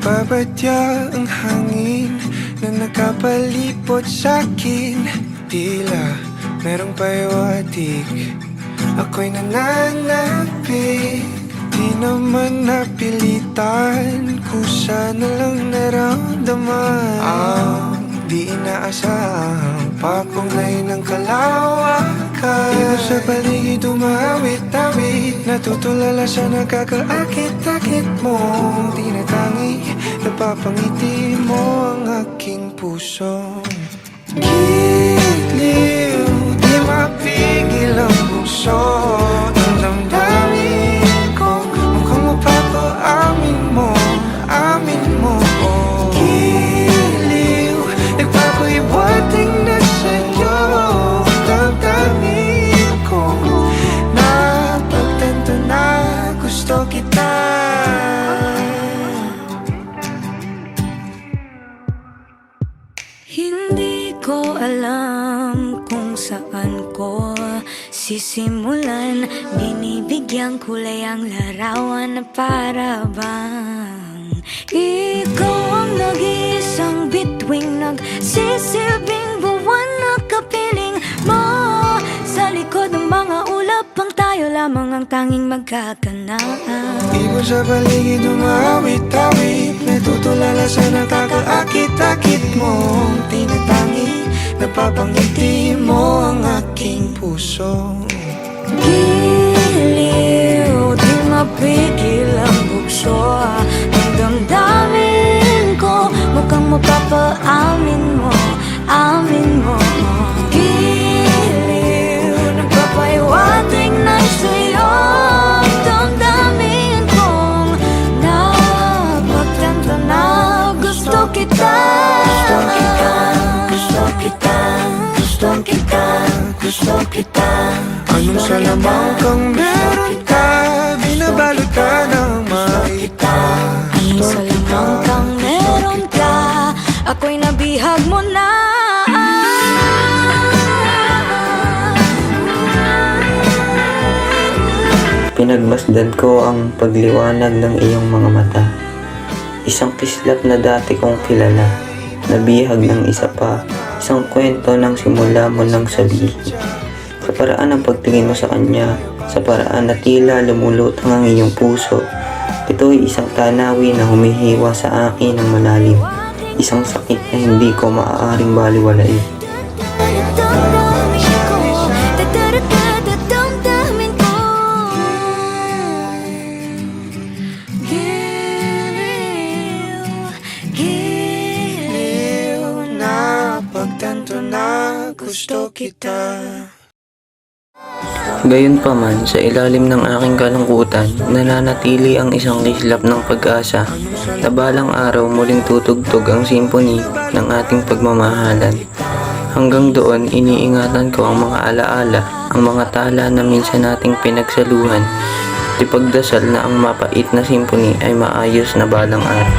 Nagbabadya ang hangin na nakapalipot sa'kin. Tila merong pahiwatig, ako'y nananapig. Di naman napilitan, kusa na lang naramdaman ang di inaasahang papunglay ng kalawakan. Iba sa paligid umawit-awit, natutulala sa nakakaakit-akit mo. Tinatangi, napapangiti mo ang aking puso. Giliw, di mapigil ang puso. Ang damdamin ko, mukhang mapapaamin mo, amin mo. Giliw, nagpapahiwating na sa'yo. Damdamin ko, napagtanto na gusto kita. Hindi ko alam kung saan ko sisimulan. Binibigyan kulay ang larawan na para bang ikaw ang nag-iisang bituing, nagsisilbing buwan na kapiling mo. Sa likod ng mga ulap ang tayo lamang ang tanging magkakanaan. Ibon sa paligid umawit-awit, natutulala sa nakakaakit-akit mo. Tinatangi, napapangiti mo ang aking puso. Giliw, di mapigil ang bukso. Ang damdamin ko, mukhang mapapaamin mo, amin mo. Giliw, nagpapahiwatig na sa'yo. Damdamin kong napagtanto na gusto kita. Gusto kita, gusto kita, gusto kita, gusto kita. Anong salamang kang meron ka, binabalot ka ng makita. Anong salamang kang meron ka, ako'y nabihag mo na. Pinagmasdan ko ang pagliwanag ng iyong mga mata. Isang kislap na dati kong kilala, nabihag ng isa pa, isang kwento ng simula mo nang sabihin. Sa paraan ng pagtingin mo sa kanya, sa paraan na tila lumulutang ang iyong puso, ito'y isang tanawi na humihiwa sa akin ng malalim. Isang sakit na hindi ko maaaring baliwalain. Damdamin ko, giliw, giliw, Napagtanto na gusto kita. Gayunpaman, sa ilalim ng aking kalungkutan, nananatili ang isang kislap ng pag-asa na balang araw muling tutugtog ang simponi ng ating pagmamahalan. Hanggang doon, iniingatan ko ang mga alaala, ang mga tala na minsan nating pinagsaluhan, at ipagdasal na ang mapait na simponi ay maayos na balang araw.